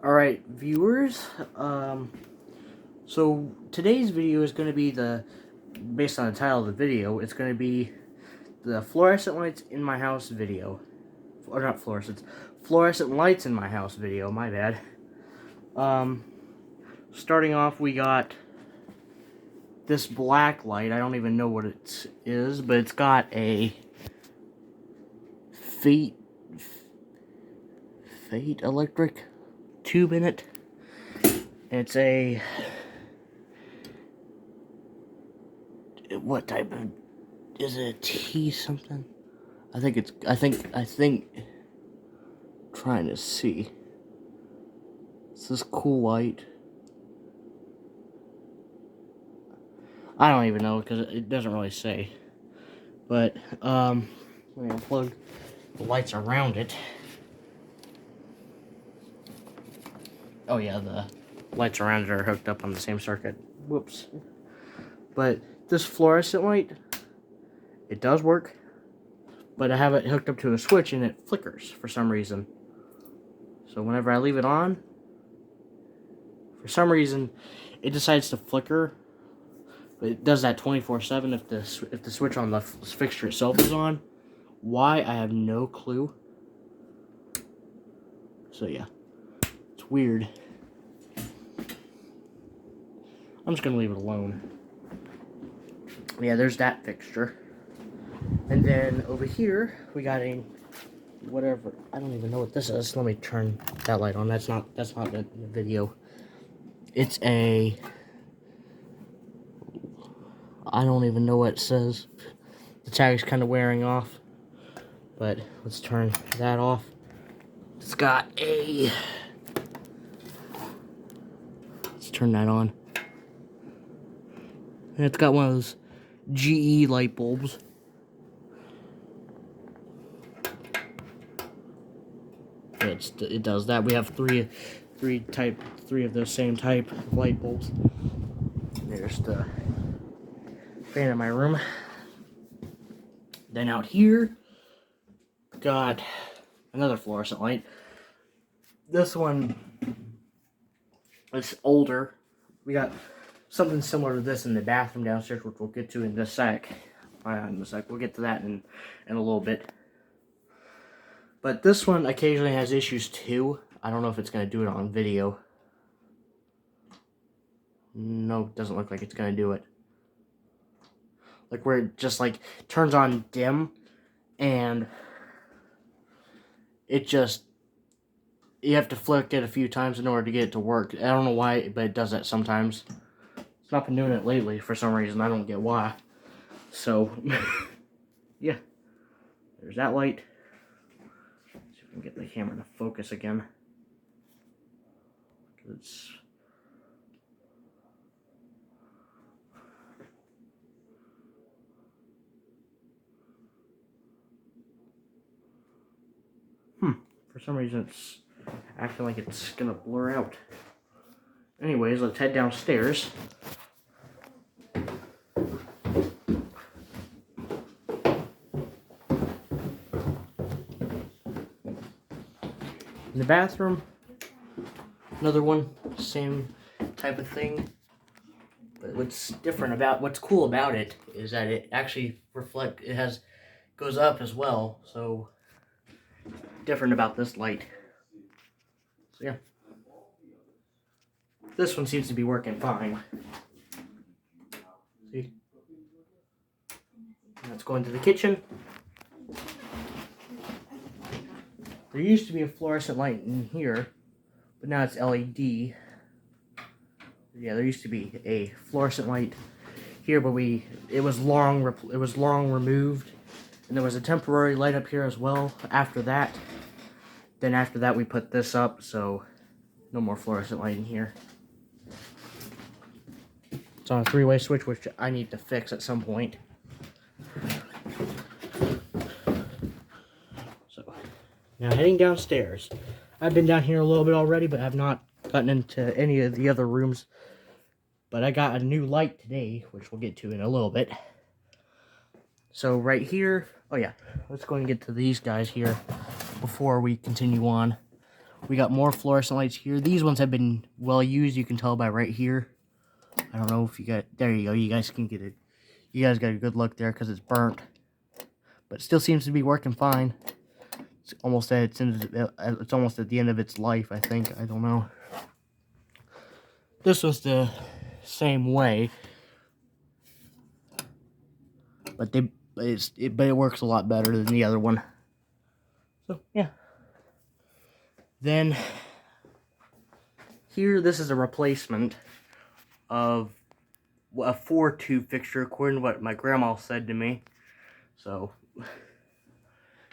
Alright, viewers, so today's video is going to be based on the title of the video, it's going to be the fluorescent lights in my house video. Or not fluorescent lights in my house video, my bad. Starting off, we got this black light. I don't even know what it is, but it's got a Fate electric tube in it. It's a what type of, is it a T something? I think trying to see. It's this cool light. I don't even know because it doesn't really say. But let me unplug the lights around it. Oh yeah, the lights around it are hooked up on the same circuit. Whoops. But this fluorescent light, it does work, but I have it hooked up to a switch and it flickers for some reason. So whenever I leave it on, for some reason, it decides to flicker. But it does that 24/7 if the switch on the fixture itself is on. Why, I have no clue. So yeah, it's weird. I'm just gonna leave it alone. Yeah, there's that fixture. And then over here, we got a whatever. I don't even know what this is. Let me turn that light on. That's not the video. It's a, I don't even know what it says. The tag's kind of wearing off. But let's turn that off. It's got a, let's turn that on. And it's got one of those GE light bulbs. It does that. We have three of those same type of light bulbs. There's the fan in my room. Then out here, got another fluorescent light. This one is older. We got something similar to this in the bathroom downstairs, which we'll get to in just a sec. We'll get to that in a little bit. But this one occasionally has issues too. I don't know if it's going to do it on video. No, it doesn't look like it's going to do it. Like where it just like turns on dim and it just, you have to flick it a few times in order to get it to work. I don't know why, but it does that sometimes. It's not been doing it lately for some reason. I don't get why. So, yeah. There's that light. See if we can get the camera to focus again. It's... For some reason it's acting like it's gonna blur out. Anyways, let's head downstairs. In the bathroom, another one, same type of thing. But what's cool about it is that it actually goes up as well. So different about this light. So yeah. This one seems to be working fine. See? Let's go into the kitchen. There used to be a fluorescent light in here, but now it's LED. Yeah, there used to be a fluorescent light here, but it was long removed, and there was a temporary light up here as well. After that, we put this up, so no more fluorescent light in here. It's on a three-way switch, which I need to fix at some point. So, now heading downstairs. I've been down here a little bit already, but I've not gotten into any of the other rooms. But I got a new light today, which we'll get to in a little bit. So right here, oh yeah, let's go and get to these guys here before we continue on. We got more fluorescent lights here. These ones have been well used. You can tell by right here. I don't know if you got... There you go. You guys can get it. You guys got a good look there because it's burnt. But it still seems to be working fine. It's almost at it's almost at the end of its life, I think. I don't know. This was the same way. But it works a lot better than the other one. So, yeah. Then, here, this is a replacement of a 4-tube fixture, according to what my grandma said to me. So,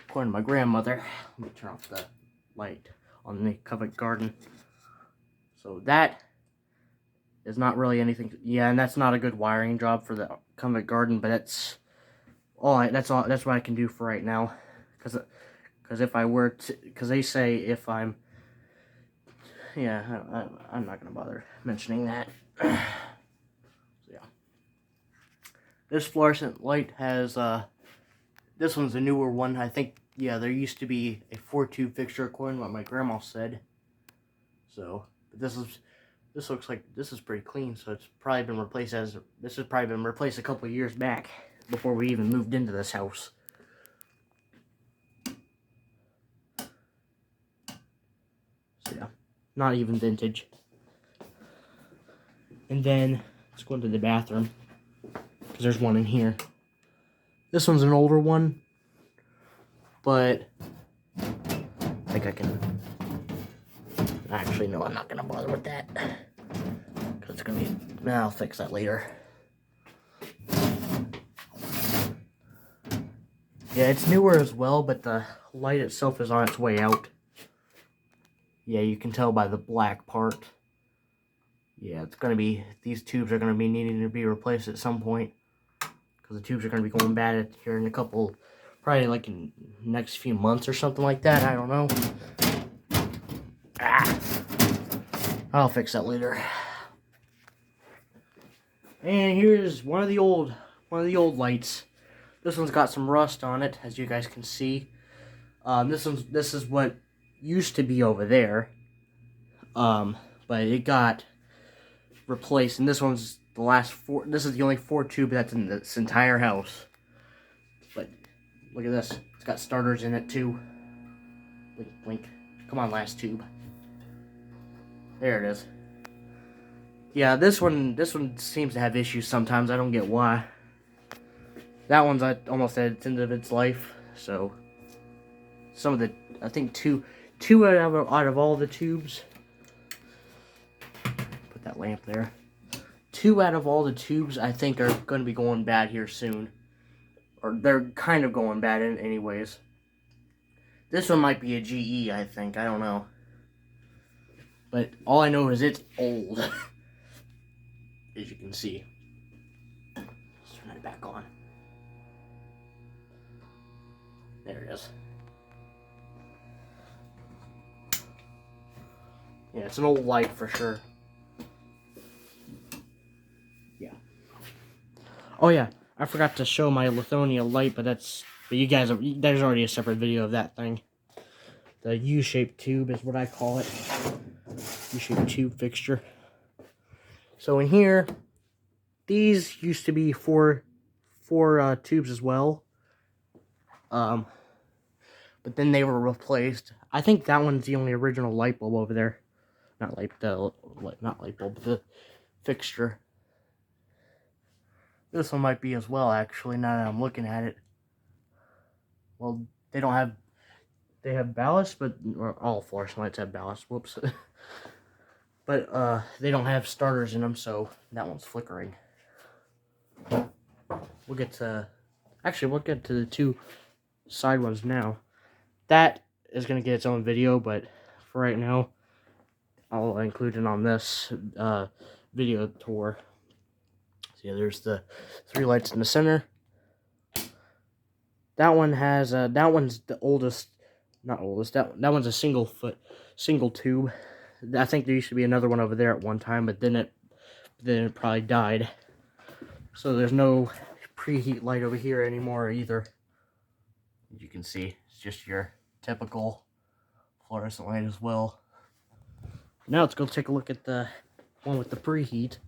according to my grandmother, let me turn off the light on the covered garden. So, that is not really anything. Yeah, and that's not a good wiring job for the covered garden, but that's what I can do for right now. Because if I were to, because they say if I'm, yeah, I'm not gonna bother mentioning that. So yeah, this fluorescent light has this one's a newer one. I think, yeah, there used to be a 4-tube fixture according to what my grandma said. So this looks like this is pretty clean. So it's probably been replaced this has probably been replaced a couple of years back before we even moved into this house. So yeah, not even vintage. And then let's go into the bathroom because there's one in here. This one's an older one, but I think I can. Actually, no, I'm not gonna bother with that because it's gonna be. I'll fix that later. Yeah, it's newer as well, but the light itself is on its way out. Yeah, you can tell by the black part. Yeah, it's gonna be, these tubes are gonna be needing to be replaced at some point because the tubes are gonna be going bad here in a couple, probably like in the next few months or something like that. I don't know. I'll fix that later. And here's one of the old lights. This one's got some rust on it, as you guys can see. This is what used to be over there. But it got replaced, and this one's the last 4. This is the only 4-tube that's in this entire house. But look at this. It's got starters in it too. Blink, blink. Come on, last tube. There it is. Yeah, this one seems to have issues sometimes. I don't get why. That one's almost at its end of its life. So some of the, I think two out of all the tubes. Put that lamp there. 2 out of all the tubes I think are going to be going bad here soon. Or they're kind of going bad anyways. This one might be a GE, I think. I don't know. But all I know is it's old. As you can see. Let's turn it back on. There it is. Yeah, it's an old light for sure. Yeah. Oh yeah, I forgot to show my Lithonia light, but you guys, there's already a separate video of that thing. The U-shaped tube is what I call it. U-shaped tube fixture. So in here, these used to be four tubes as well. But then they were replaced. I think that one's the only original light bulb over there. Not light bulb, the fixture. This one might be as well, actually, now that I'm looking at it. Well, they have ballast, but all fluorescent lights have ballast. Whoops. But they don't have starters in them, so that one's flickering. We'll get to the 2 side ones now. That is going to get its own video, but for right now, I'll include it on this video tour. So yeah, there's the 3 lights in the center. That one has that one's the oldest, not oldest. That one's a single tube. I think there used to be another one over there at one time, but then it probably died. So there's no preheat light over here anymore either. As you can see, it's just your typical fluorescent light as well. Now let's go take a look at the one with the preheat.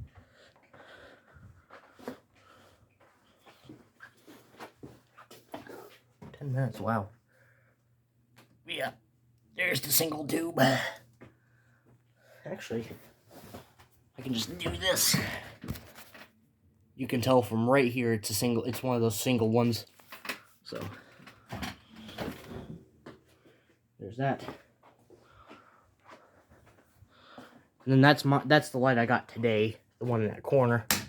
$10, wow. Yeah, there's the single tube. Actually, I can just do this. You can tell from right here it's one of those single ones. So there's that. And then that's the light I got today, the one in that corner. Let's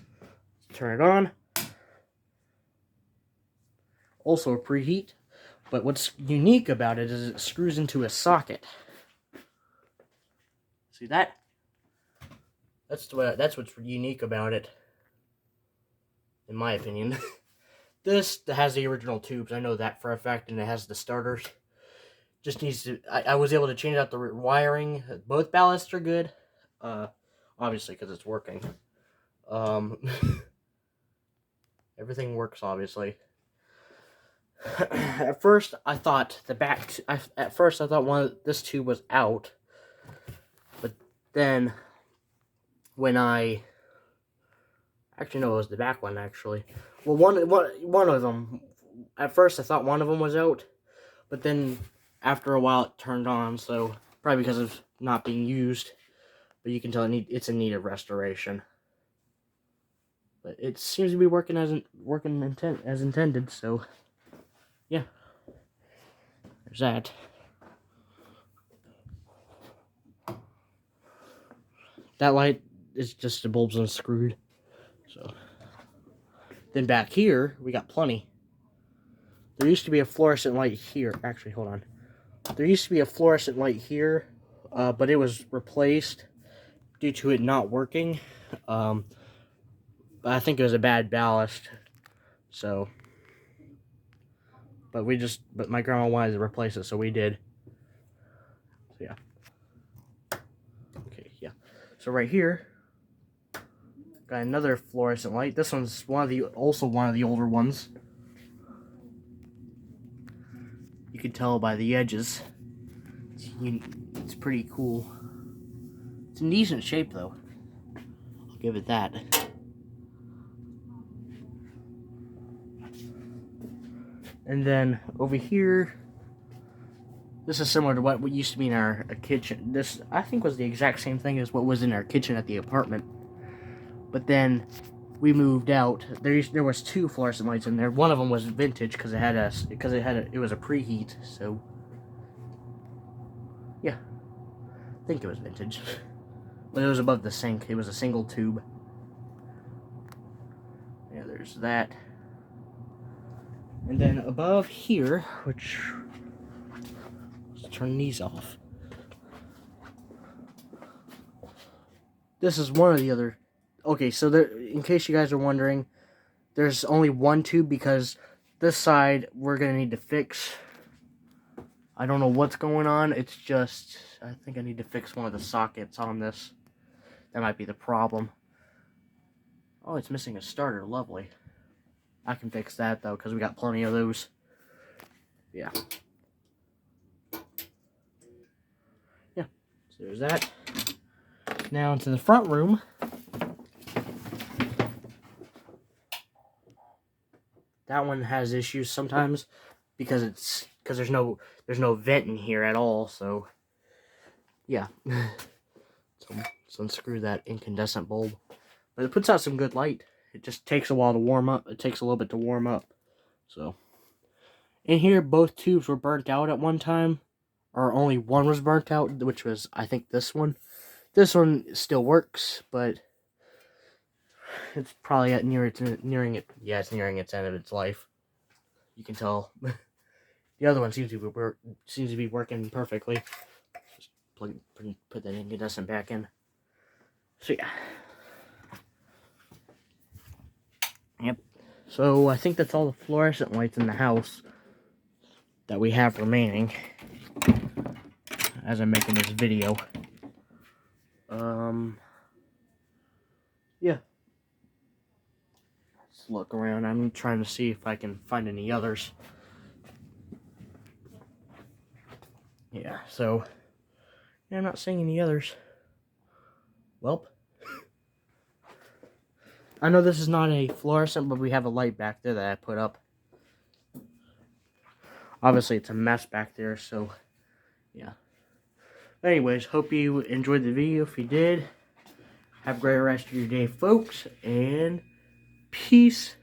turn it on. Also a preheat, but what's unique about it is it screws into a socket. See that? That's what's unique about it, in my opinion. This has the original tubes, I know that for a fact, and it has the starters. Just needs to. I was able to change out the wiring. Both ballasts are good, obviously because it's working. Everything works obviously. At first, I thought this tube was out, but then when actually no, it was the back one actually. Well, one of them. At first, I thought one of them was out, but then after a while, it turned on. So probably because of not being used, but you can tell it's in need of restoration. But it seems to be working as intended. So yeah, there's that. That light is just the bulbs unscrewed. So then back here we got plenty. There used to be a fluorescent light here. Actually, hold on. There used to be a fluorescent light here, but it was replaced due to it not working. But I think it was a bad ballast. So, but my grandma wanted to replace it, so we did. So yeah. Okay, yeah. So right here, got another fluorescent light. This one's also one of the older ones. You can tell by the edges. It's pretty cool. It's in decent shape though. I'll give it that. And then over here, this is similar to what used to be in our kitchen. This, I think, was the exact same thing as what was in our kitchen at the apartment. But then we moved out. There was two fluorescent lights in there. One of them was vintage because it was a preheat. So yeah, I think it was vintage. But it was above the sink. It was a single tube. Yeah, there's that. And then above here, let's turn these off. This is one of the other. Okay, so in case you guys are wondering, there's only one tube because this side we're gonna need to fix. I don't know what's going on. It's just, I think I need to fix one of the sockets on this. That might be the problem. Oh, it's missing a starter. Lovely. I can fix that though because we got plenty of those. Yeah. Yeah. So there's that. Now into the front room. That one has issues sometimes because there's no vent in here at all. So yeah. So let's unscrew that incandescent bulb. But it puts out some good light. It just takes a while to warm up. It takes a little bit to warm up. So in here, both tubes were burnt out at one time, or only one was burnt out, which was, I think, this one. This one still works, but it's probably nearing its end of its life. You can tell. The other one seems to be working perfectly. Just put that incandescent back in. So yeah. Yep. So I think that's all the fluorescent lights in the house that we have remaining as I'm making this video. Yeah. Let's look around. I'm trying to see if I can find any others. Yeah, so Yeah, I'm not seeing any others. Welp. I know this is not a fluorescent, but we have a light back there that I put up. Obviously, it's a mess back there, so yeah. Anyways, hope you enjoyed the video. If you did, have a great rest of your day, folks, and peace